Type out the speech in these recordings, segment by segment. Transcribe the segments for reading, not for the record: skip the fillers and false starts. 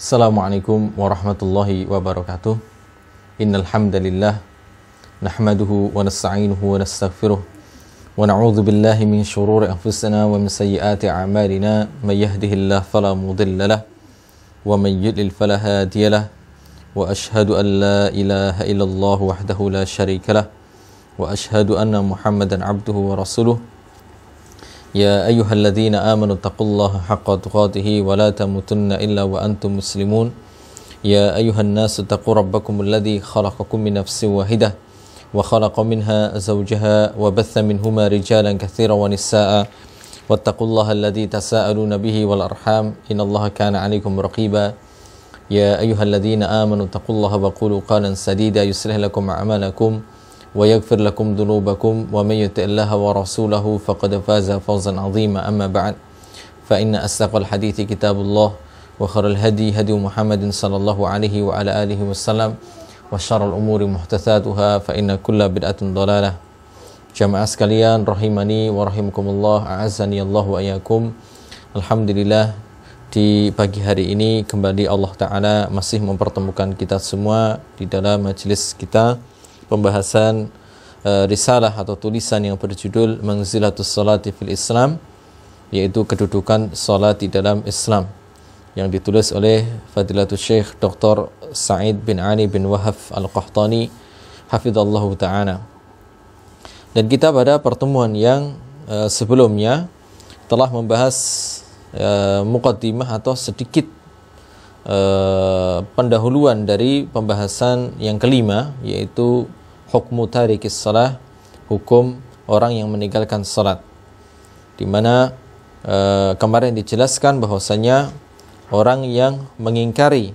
Assalamualaikum warahmatullahi wabarakatuh. Innal hamdalillah nahmaduhu wa nasta'inuhu wa nastaghfiruh wa na'udzu billahi min shururi anfusina wa min sayyiati a'malina may yahdihillahu fala mudilla lahu wa may yudlil fala hadiya lahu wa ashhadu an la ilaha illallah wahdahu la syarika lahu wa ashhadu anna Muhammadan abduhu wa rasuluh. Ya ayyuhalladzina amanu taqullaha haqqa tuqatih wa la tamutunna illa wa antum muslimun. Ya ayyuhan nasu taqu rabbakumul ladzi khalaqakum min nafsin wahidah wa khalaqa minha zawjaha wa batha minhuma rijalan katsiran wa nisaa'a wattaqullaha alladzi tasaaluna bihi wal arham innallaha kana 'alaikum raqiba. Ya ayyuhalladzina amanu taqullaha wa qulu qawlan sadida yuslih lakum a'malakum wa yaghfir lakum dhunubakum wa may yuti'illaha wa rasulahu faqad faza fawzan 'azima. Amma ba'd, fa inna asdaqal hadithi kitabullah wa khairal hadi hadi Muhammadin sallallahu alaihi wa ala alihi wasallam wa syarrul umuri muhdatsatuha fa inna kulla bid'atin dhalalah. Jamaah sekalian rahimani wa rahimakumullah, a'azzani Allah wa iyyakum. Alhamdulillah, di pagi hari ini kembali Allah Ta'ala masih mempertemukan kita semua di dalam majelis kita pembahasan risalah atau tulisan yang berjudul Manzilatus Sholati fil Islam, yaitu kedudukan salat di dalam Islam, yang ditulis oleh Fadilatul Syekh Dr. Sa'id bin Ali bin Wahab Al-Qahtani hafizallahu ta'ala. Dan kita pada pertemuan yang sebelumnya telah membahas muqaddimah atau sedikit pendahuluan dari pembahasan yang kelima, yaitu hukmu tarikis salah, hukum orang yang meninggalkan salat, di mana kemarin dijelaskan bahwasanya orang yang mengingkari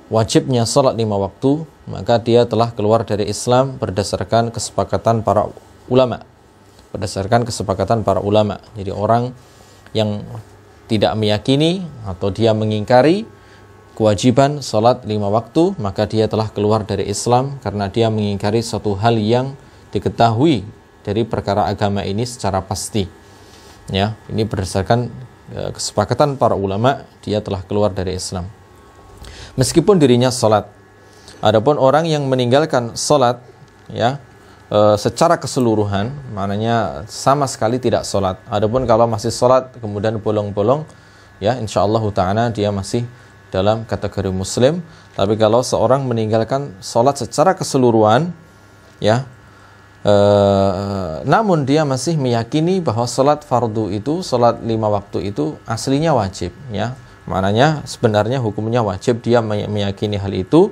wajibnya salat 5 waktu, maka dia telah keluar dari Islam berdasarkan kesepakatan para ulama. Jadi orang yang tidak meyakini atau dia mengingkari kewajiban salat 5 waktu, maka dia telah keluar dari Islam karena dia mengingkari suatu hal yang diketahui dari perkara agama ini secara pasti. Ya, ini berdasarkan kesepakatan para ulama, dia telah keluar dari Islam meskipun dirinya salat. Adapun orang yang meninggalkan salat ya secara keseluruhan, maknanya sama sekali tidak salat. Adapun kalau masih salat kemudian bolong-bolong, ya insyaallah ta'ala dia masih dalam kategori muslim. Tapi kalau seorang meninggalkan salat secara keseluruhan, ya namun dia masih meyakini bahwa salat fardu itu, salat 5 waktu itu aslinya wajib, ya maknanya sebenarnya hukumnya wajib, dia meyakini hal itu,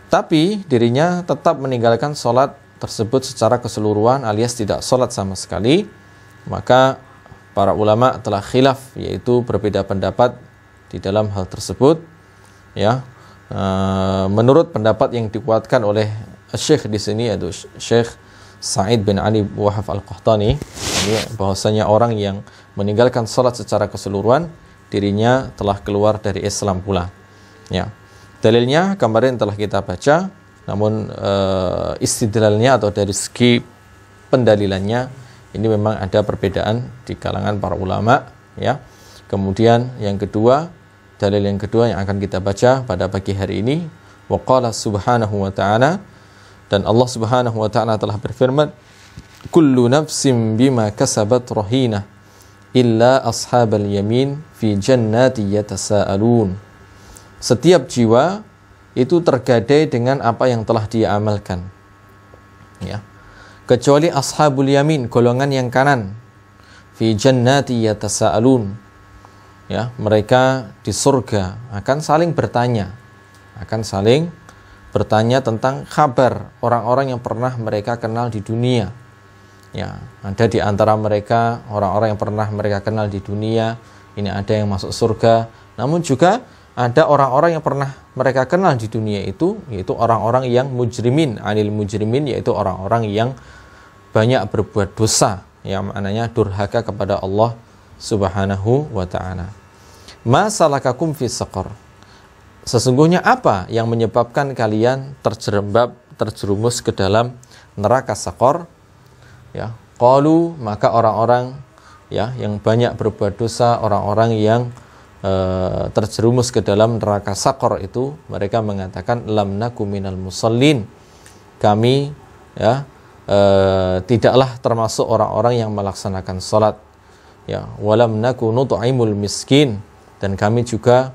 tapi dirinya tetap meninggalkan salat tersebut secara keseluruhan alias tidak salat sama sekali, maka para ulama telah khilaf, yaitu berbeda pendapat di dalam hal tersebut, ya. Menurut pendapat yang dikuatkan oleh Syekh di sini, yaitu Syekh Sa'id bin Ali Wahab Al-Qahtani, bahwasanya orang yang meninggalkan salat secara keseluruhan, dirinya telah keluar dari Islam pula. Ya. Dalilnya kemarin telah kita baca, namun istidlalnya atau dari segi pendalilannya ini memang ada perbedaan di kalangan para ulama, ya. Kemudian yang kedua, dalil yang kedua yang akan kita baca pada pagi hari ini, wa qala subhanahu wa ta'ala, dan Allah subhanahu wa ta'ala telah berfirman, kullu nafsin bima kasabat rahinah illa ashabal yamin fi jannati yatasaalun. Setiap jiwa itu tergadai dengan apa yang telah dia amalkan, ya, kecuali ashabul yamin, golongan yang kanan, fi jannati yatasaalun, ya, mereka di surga akan saling bertanya tentang kabar orang-orang yang pernah mereka kenal di dunia. Ya, ada di antara mereka orang-orang yang pernah mereka kenal di dunia, ini ada yang masuk surga, namun juga ada orang-orang yang pernah mereka kenal di dunia itu, yaitu orang-orang yang mujrimin, anil mujrimin, yaitu orang-orang yang banyak berbuat dosa, yang maknanya durhaka kepada Allah subhanahu wa ta'ala. Ma salakakum fi saqar, sesungguhnya apa yang menyebabkan kalian terjerumus ke dalam neraka saqar? Ya, qalu, maka orang-orang ya yang banyak berbuat dosa, orang-orang yang terjerumus ke dalam neraka Saqar itu, mereka mengatakan lam naku minal musallin, kami ya tidaklah termasuk orang-orang yang melaksanakan salat, ya, walam naku nut'imul miskin, dan kami juga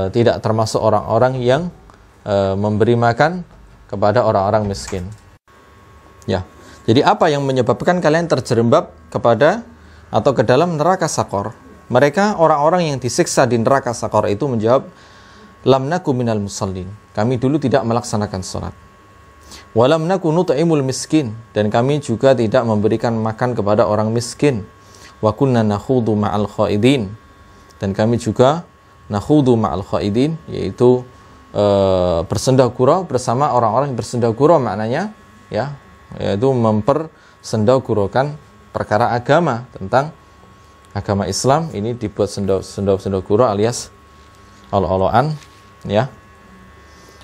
tidak termasuk orang-orang yang memberi makan kepada orang-orang miskin. Ya. Jadi apa yang menyebabkan kalian terjerembab kepada atau ke dalam neraka Saqar? Mereka orang-orang yang disiksa di neraka Saqar itu menjawab, lam naku minal musallin, kami dulu tidak melaksanakan salat. Walam naku nut'imul miskin, dan kami juga tidak memberikan makan kepada orang miskin. Wa kunna nakhudu ma'al khaidin, dan kami juga nakhudu ma'al khaidin, yaitu bersendahgurau bersama orang-orang yang bersendahgurau, maknanya ya, yaitu mempersendahguraukan perkara agama, tentang agama Islam ini dibuat sendahgurau alias olo-oloan, ya.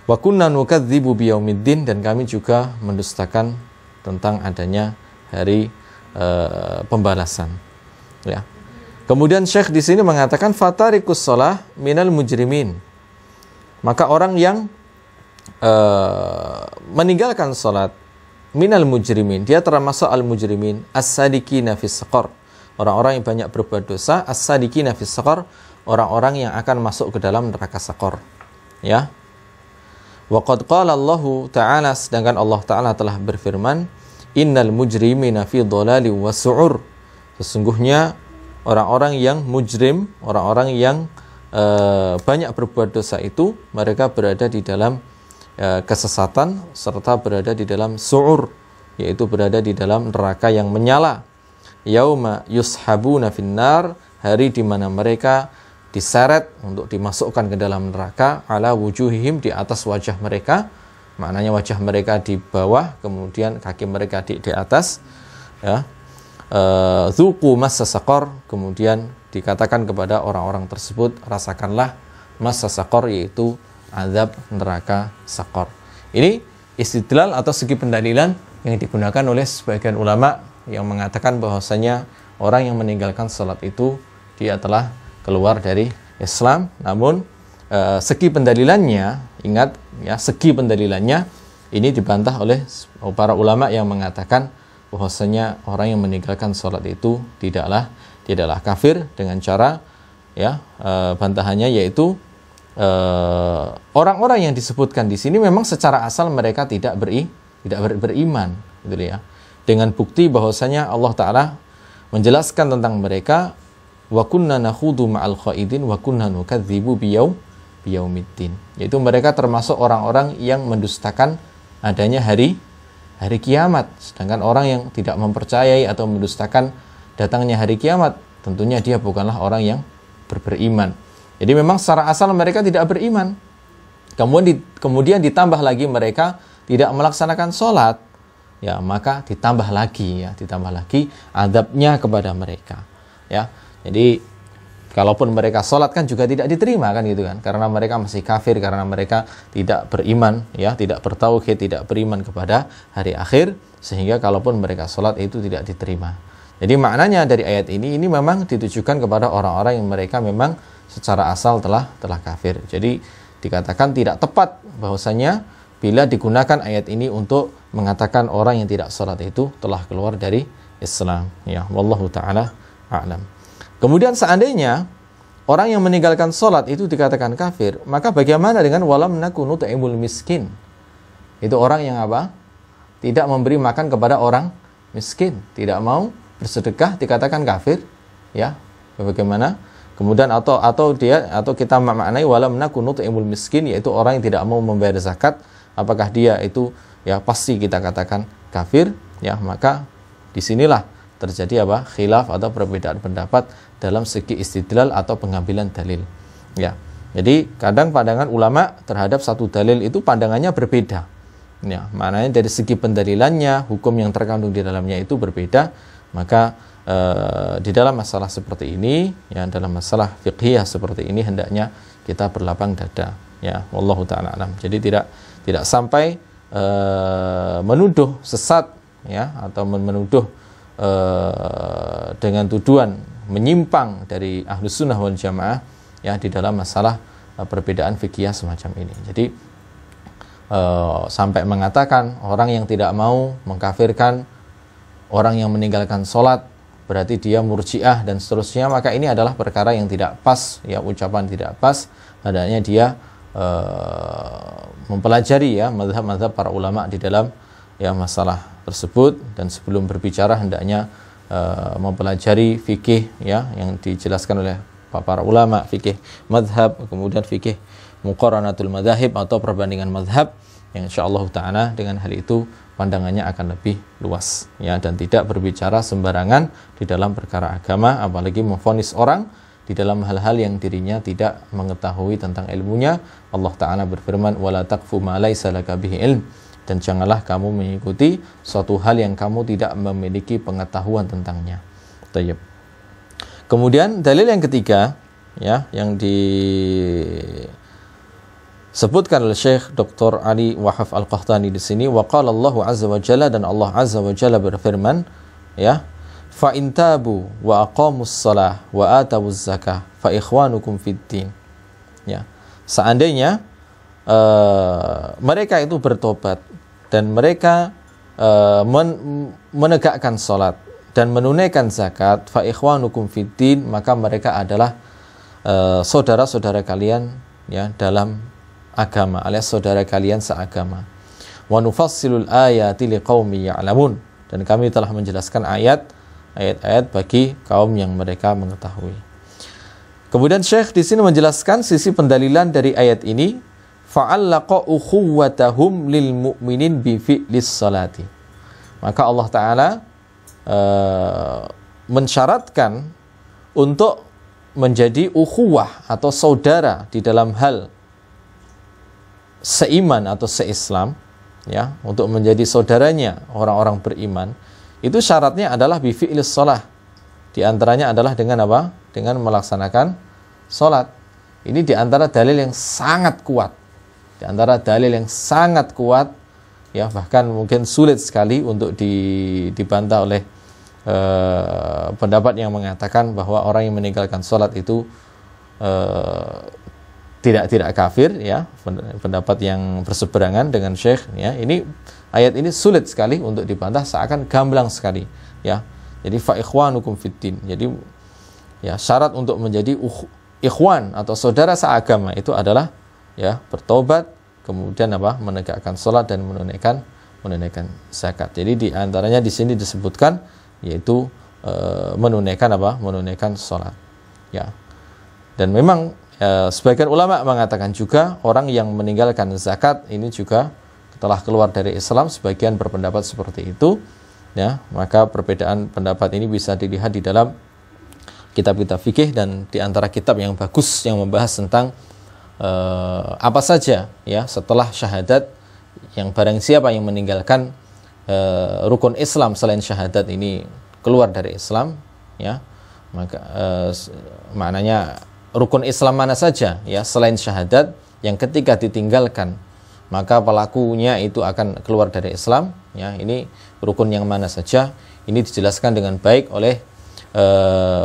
Wa kunna nukadzibu biyaumiddin, dan kami juga mendustakan tentang adanya hari pembalasan, ya. Kemudian Syekh di sini mengatakan fatarikus shalah minal mujrimin, maka orang yang meninggalkan salat minal mujrimin, dia termasuk al-mujrimin as-sadiqina fis saqar, orang-orang yang banyak berbuat dosa, as-sadiqina fis saqar, orang-orang yang akan masuk ke dalam neraka Saqar, ya. Wa qad qala Allahu ta'ala, sedangkan Allah Ta'ala telah berfirman, innal mujrimina fi dhalali wa su'ur, sesungguhnya orang-orang yang mujrim, orang-orang yang banyak berbuat dosa itu, mereka berada di dalam kesesatan serta berada di dalam su'ur, yaitu berada di dalam neraka yang menyala. Yauma yushabuna finnar, hari di mana mereka diseret untuk dimasukkan ke dalam neraka, ala wujuhihim, di atas wajah mereka, maknanya wajah mereka di bawah, kemudian kaki mereka di atas, ya. Dzuqu massa saqar, kemudian dikatakan kepada orang-orang tersebut, rasakanlah massa saqar, yaitu azab neraka Saqar. Ini istidlal atau segi pendalilan yang digunakan oleh sebagian ulama yang mengatakan bahwasanya orang yang meninggalkan salat itu dia telah keluar dari Islam. Namun segi pendalilannya, ingat ya, segi pendalilannya ini dibantah oleh para ulama yang mengatakan bahwasanya orang yang meninggalkan salat itu tidaklah kafir, dengan cara ya, bantahannya yaitu orang-orang yang disebutkan di sini memang secara asal mereka tidak beriman, gitu ya. Dengan bukti bahwasanya Allah Ta'ala menjelaskan tentang mereka, wa kunna nakhudu ma'al khaidin wa kunna nukadzibu biyaumiddin, yaitu mereka termasuk orang-orang yang mendustakan adanya hari kiamat. Sedangkan orang yang tidak mempercayai atau mendustakan datangnya hari kiamat, tentunya dia bukanlah orang yang beriman. Jadi memang secara asal mereka tidak beriman. Kemudian ditambah lagi mereka tidak melaksanakan sholat, ya, maka ditambah lagi azabnya kepada mereka, ya. Jadi kalaupun mereka sholat kan juga tidak diterima, kan gitu kan, karena mereka masih kafir, karena mereka tidak beriman, ya, tidak bertauhid, tidak beriman kepada hari akhir, sehingga kalaupun mereka sholat itu tidak diterima. Jadi maknanya dari ayat ini memang ditujukan kepada orang-orang yang mereka memang secara asal telah kafir. Jadi dikatakan tidak tepat bahwasanya bila digunakan ayat ini untuk mengatakan orang yang tidak salat itu telah keluar dari Islam, ya. Wallahu taala a'lam. Kemudian seandainya orang yang meninggalkan salat itu dikatakan kafir, maka bagaimana dengan walam nakunu ta'imul miskin? Itu orang yang apa? Tidak memberi makan kepada orang miskin, tidak mau bersedekah, dikatakan kafir, ya. Bagaimana? Kemudian atau kita maknai walam nakunu ta'imul miskin, yaitu orang yang tidak mau membayar zakat, apakah dia itu ya pasti kita katakan kafir, ya. Maka disinilah terjadi apa? Khilaf atau perbedaan pendapat dalam segi istidlal atau pengambilan dalil, ya. Jadi kadang pandangan ulama terhadap satu dalil itu pandangannya berbeda, ya. Maknanya dari segi pendalilannya, hukum yang terkandung di dalamnya itu berbeda. Maka di dalam masalah seperti ini, ya, dalam masalah fiqhiyah seperti ini hendaknya kita berlapang dada, ya. Wallahu ta'ala alam. Jadi tidak sampai menuduh sesat, ya, atau menuduh dengan tuduhan menyimpang dari Ahlus Sunnah wal Jamaah, ya di dalam masalah perbedaan fikih semacam ini. Jadi sampai mengatakan orang yang tidak mau mengkafirkan orang yang meninggalkan sholat berarti dia murji'ah dan seterusnya, maka ini adalah perkara yang tidak pas, ya, ucapan tidak pas. Hendaknya dia mempelajari ya mazhab-mazhab para ulama di dalam ya masalah tersebut, dan sebelum berbicara hendaknya mempelajari fikih ya yang dijelaskan oleh para ulama, fikih mazhab, kemudian fikih muqaranatul madzahib atau perbandingan mazhab, yang insyaallah ta'ala dengan hal itu pandangannya akan lebih luas ya, dan tidak berbicara sembarangan di dalam perkara agama, apalagi memvonis orang di dalam hal-hal yang dirinya tidak mengetahui tentang ilmunya. Allah Ta'ala berfirman, wala taqfu ma laysa laka bihi ilm, dan janganlah kamu mengikuti suatu hal yang kamu tidak memiliki pengetahuan tentangnya. Tayyib. Kemudian dalil yang ketiga ya yang disebutkan oleh Syekh Dr. Ali Wahab Al-Qahtani di sini, wa qala Allahu azza wa jalla, dan Allah azza wa jalla berfirman ya, fa in tabu wa aqamus shalah wa atawuz zakah fa ikhwanukum fid din. Ya, seandainya mereka itu bertobat dan mereka menegakkan salat dan menunaikan zakat, fa ikhwanukum fid din, maka mereka adalah saudara-saudara kalian ya dalam agama, alias saudara kalian seagama. Wa nufassilul ayati liqaumin ya'lamun, dan kami telah menjelaskan ayat-ayat bagi kaum yang mereka mengetahui. Kemudian Syekh di sini menjelaskan sisi pendalilan dari ayat ini, fa'allaqa ukhuwatahum lil mu'minin bi fi'lis salati. Maka Allah Ta'ala mensyaratkan untuk menjadi ukhuwah atau saudara di dalam hal seiman atau seislam ya, untuk menjadi saudaranya orang-orang beriman, itu syaratnya adalah bi fi'lis shalah. Di antaranya adalah dengan apa? Dengan melaksanakan salat. Ini di antara dalil yang sangat kuat. Di antara dalil yang sangat kuat ya, bahkan mungkin sulit sekali untuk dibantah oleh pendapat yang mengatakan bahwa orang yang meninggalkan sholat itu tidak kafir ya, pendapat yang berseberangan dengan Syekh ya. Ini ayat ini sulit sekali untuk dibantah, seakan gamblang sekali ya. Jadi fa ikhwanukum fiddin, jadi ya syarat untuk menjadi ikhwan atau saudara seagama itu adalah ya bertobat, kemudian apa, menegakkan sholat dan menunaikan zakat. Jadi di antaranya di sini disebutkan yaitu menunaikan apa? Menunaikan sholat. Ya. Dan memang sebagian ulama mengatakan juga orang yang meninggalkan zakat ini juga telah keluar dari Islam. Sebagian berpendapat seperti itu. Ya, maka perbedaan pendapat ini bisa dilihat di dalam kitab-kitab fikih, dan di antara kitab yang bagus yang membahas tentang apa saja ya setelah syahadat, yang barang siapa yang meninggalkan rukun Islam selain syahadat ini keluar dari Islam ya, maka maknanya rukun Islam mana saja ya selain syahadat yang ketika ditinggalkan maka pelakunya itu akan keluar dari Islam ya, ini rukun yang mana saja, ini dijelaskan dengan baik oleh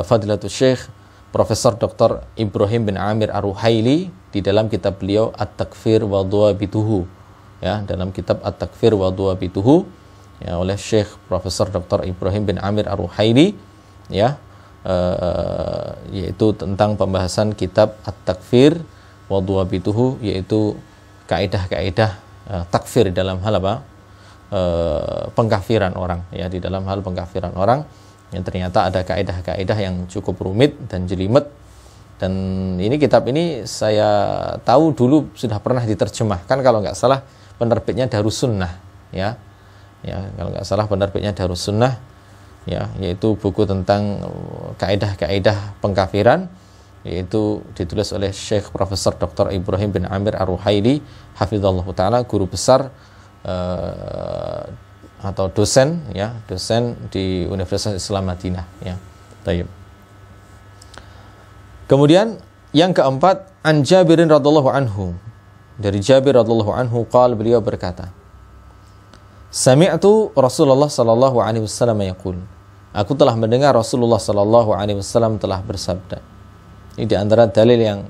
Fadilatul Syekh Profesor Dr. Ibrahim bin Amir Ar-Ruhaili di dalam kitab beliau At-Takfir wa Dawabituhu ya, dalam kitab At-Takfir wa Dawabituhu ya, oleh Syekh Profesor Dr. Ibrahim bin Amir Ar-Ruhaili ya, yaitu tentang pembahasan kitab At-Takfir wa Dawabituhu, yaitu kaidah-kaidah takfir dalam hal apa? Pengkafiran orang ya, di dalam hal pengkafiran orang yang ternyata ada kaidah-kaidah yang cukup rumit dan jelimet. Dan ini kitab ini saya tahu dulu sudah pernah diterjemahkan, kalau nggak salah penerbitnya Darus Sunnah ya. Ya, kalau nggak salah penerbitnya Darus Sunnah ya, yaitu buku tentang kaidah-kaidah pengkafiran, yaitu ditulis oleh Syekh Profesor Dr. Ibrahim bin Amir Ar-Ruhaili hafizallahu taala, guru besar atau dosen ya, dosen di Universitas Islam Madinah ya. Tayyib. Kemudian yang keempat, an Jabirin radhiyallahu anhu, dari Jabir radhiyallahu anhu qala, beliau berkata, sami'tu Rasulullah sallallahu alaihi wasallam yaqul, aku telah mendengar Rasulullah sallallahu alaihi wasallam telah bersabda, Ini di antara dalil yang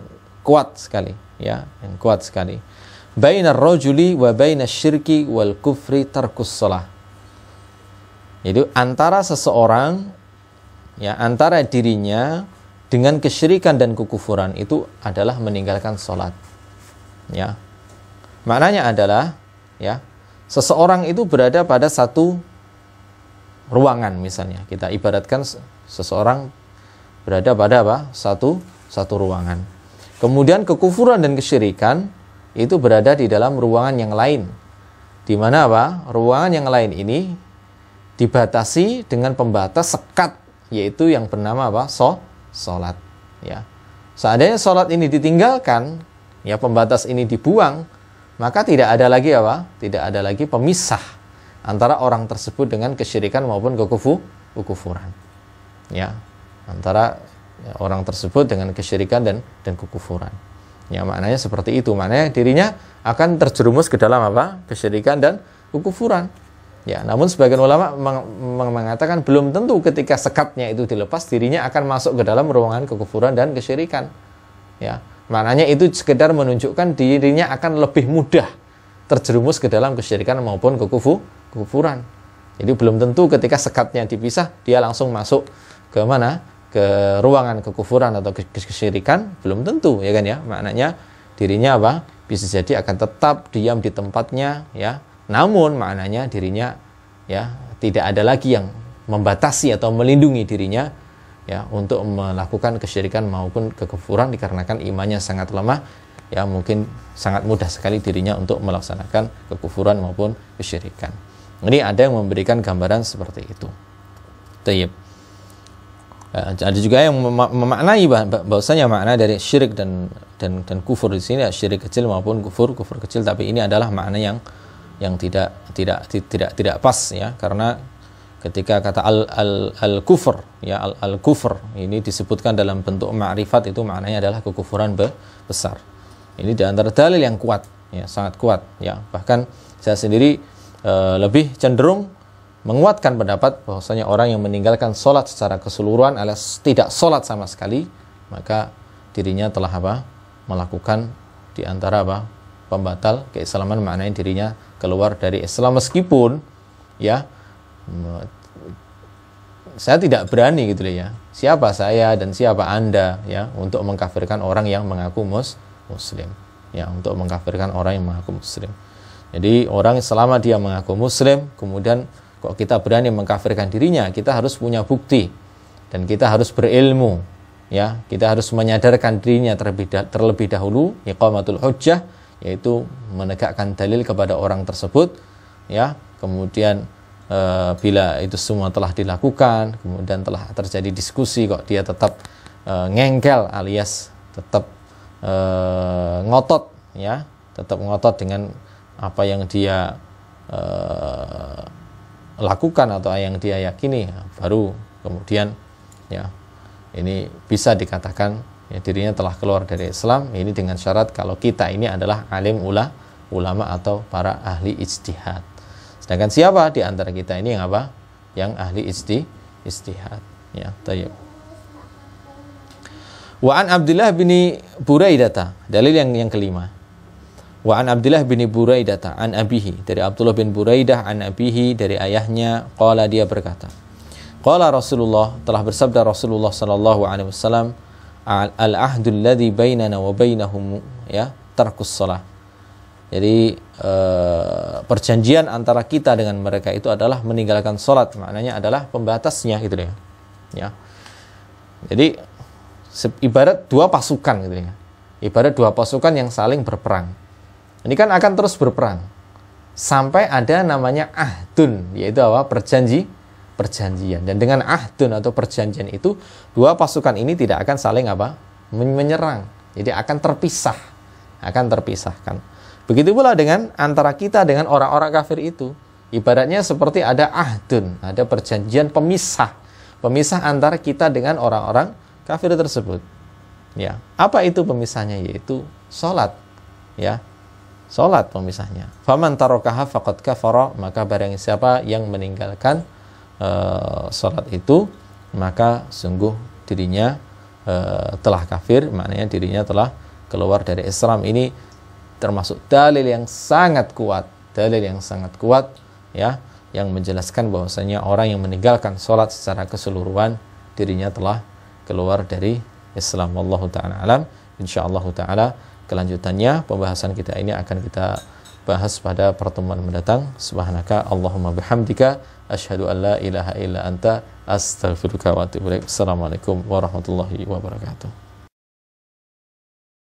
kuat sekali, ya, yang kuat sekali. Bainar rajuli wa bainasyirki wal kufri tarkus shalah. Jadi antara seseorang, ya, antara dirinya dengan kesyirikan dan kekufuran itu adalah meninggalkan sholat. Ya, maknanya adalah, ya, seseorang itu berada pada satu ruangan, misalnya kita ibaratkan seseorang berada pada apa? Satu ruangan. Kemudian kekufuran dan kesyirikan itu berada di dalam ruangan yang lain. Di mana apa? Ruangan yang lain ini dibatasi dengan pembatas sekat, yaitu yang bernama apa? Sholat. Ya. Seandainya sholat ini ditinggalkan, ya, pembatas ini dibuang, maka tidak ada lagi apa? Tidak ada lagi pemisah antara orang tersebut dengan kesyirikan maupun kekufuran. Ya, antara orang tersebut dengan kesyirikan dan kekufuran. Ya, maknanya seperti itu. Maknanya dirinya akan terjerumus ke dalam apa? Kesyirikan dan kekufuran. Ya, namun sebagian ulama mengatakan belum tentu ketika sekatnya itu dilepas dirinya akan masuk ke dalam ruangan kekufuran dan kesyirikan. Ya, maknanya itu sekedar menunjukkan dirinya akan lebih mudah terjerumus ke dalam kesyirikan maupun kekufuran. Jadi belum tentu ketika sekatnya dipisah dia langsung masuk ke mana? Ke ruangan kekufuran atau kesyirikan, belum tentu, ya kan, ya. Maknanya dirinya apa? Bisa jadi akan tetap diam di tempatnya, ya. Namun maknanya dirinya, ya, tidak ada lagi yang membatasi atau melindungi dirinya, ya, untuk melakukan kesyirikan maupun kekufuran dikarenakan imannya sangat lemah, ya, mungkin sangat mudah sekali dirinya untuk melaksanakan kekufuran maupun kesyirikan. Ini ada yang memberikan gambaran seperti itu. Tayyib. Ada juga yang memaknai bahwasanya makna dari syirik dan kufur di sini, syirik kecil maupun kufur kecil, tapi ini adalah makna yang tidak pas, ya, karena ketika kata al kufur, ya, al kufur ini disebutkan dalam bentuk ma'rifat, itu maknanya adalah kekufuran besar. Ini di antara dalil yang kuat, ya, sangat kuat, ya. Bahkan saya sendiri lebih cenderung menguatkan pendapat bahwasanya orang yang meninggalkan sholat secara keseluruhan alias tidak sholat sama sekali, maka dirinya telah apa? Melakukan di antara apa? Pembatal keislaman, maknanya dirinya keluar dari Islam. Meskipun, ya, saya tidak berani gitu ya. Siapa saya dan siapa Anda, ya, untuk mengkafirkan orang yang mengaku muslim, ya, untuk mengkafirkan orang yang mengaku muslim. Jadi orang selama dia mengaku muslim, kemudian kok kita berani mengkafirkan dirinya, kita harus punya bukti dan kita harus berilmu, ya, kita harus menyadarkan dirinya terlebih dahulu, iqamatul hujjah, yaitu menegakkan dalil kepada orang tersebut, ya. Kemudian bila itu semua telah dilakukan, kemudian telah terjadi diskusi, kok dia tetap ngengkel alias tetap ngotot, ya, tetap ngotot dengan apa yang dia lakukan atau yang dia yakini, baru kemudian, ya, ini bisa dikatakan, ya, dirinya telah keluar dari Islam. Ini dengan syarat kalau kita ini adalah alim ulama atau para ahli ijtihad. Sedangkan siapa di antara kita ini yang apa? Yang ahli ijtihad, ya. Tayyib. Wa an Abdullah bin Buraidah, dalil yang kelima. Wa an Abdullah bin Buraidah an abihi, dari Abdullah bin Buraidah an abihi, dari ayahnya, qala, dia berkata, qala Rasulullah, telah bersabda Rasulullah sallallahu alaihi wasallam, al ahdul ladzi bainana wa bainahum, ya, tarkus shalah. Jadi perjanjian antara kita dengan mereka itu adalah meninggalkan salat, maknanya adalah pembatasnya gitu ya. Ya. Jadi ibarat dua pasukan gitu ya. Ibarat dua pasukan yang saling berperang. Ini kan akan terus berperang sampai ada namanya ahdun, yaitu apa? Perjanjian. Dan dengan ahdun atau perjanjian itu, dua pasukan ini tidak akan saling apa? Menyerang. Jadi akan terpisahkan. Begitu pula dengan antara kita dengan orang-orang kafir itu. Ibaratnya seperti ada ahdun, ada perjanjian pemisah antara kita dengan orang-orang kafir tersebut. Ya, apa itu pemisahnya? Yaitu salat. Ya. Salat pemisahnya. Faman tarakaha faqad kafara, maka barang siapa yang meninggalkan salat itu, maka sungguh dirinya telah kafir, maknanya dirinya telah keluar dari Islam. Ini termasuk dalil yang sangat kuat, ya, yang menjelaskan bahwasanya orang yang meninggalkan sholat secara keseluruhan dirinya telah keluar dari Islam. Wallahu ta'ala alam. Insyaallah ta'ala kelanjutannya pembahasan kita ini akan kita bahas pada pertemuan mendatang. Subhanaka Allahumma bihamdika asyhadu an la ilaha illa anta astaghfiruka wa atubu ilaik. Assalamualaikum warahmatullahi wabarakatuh.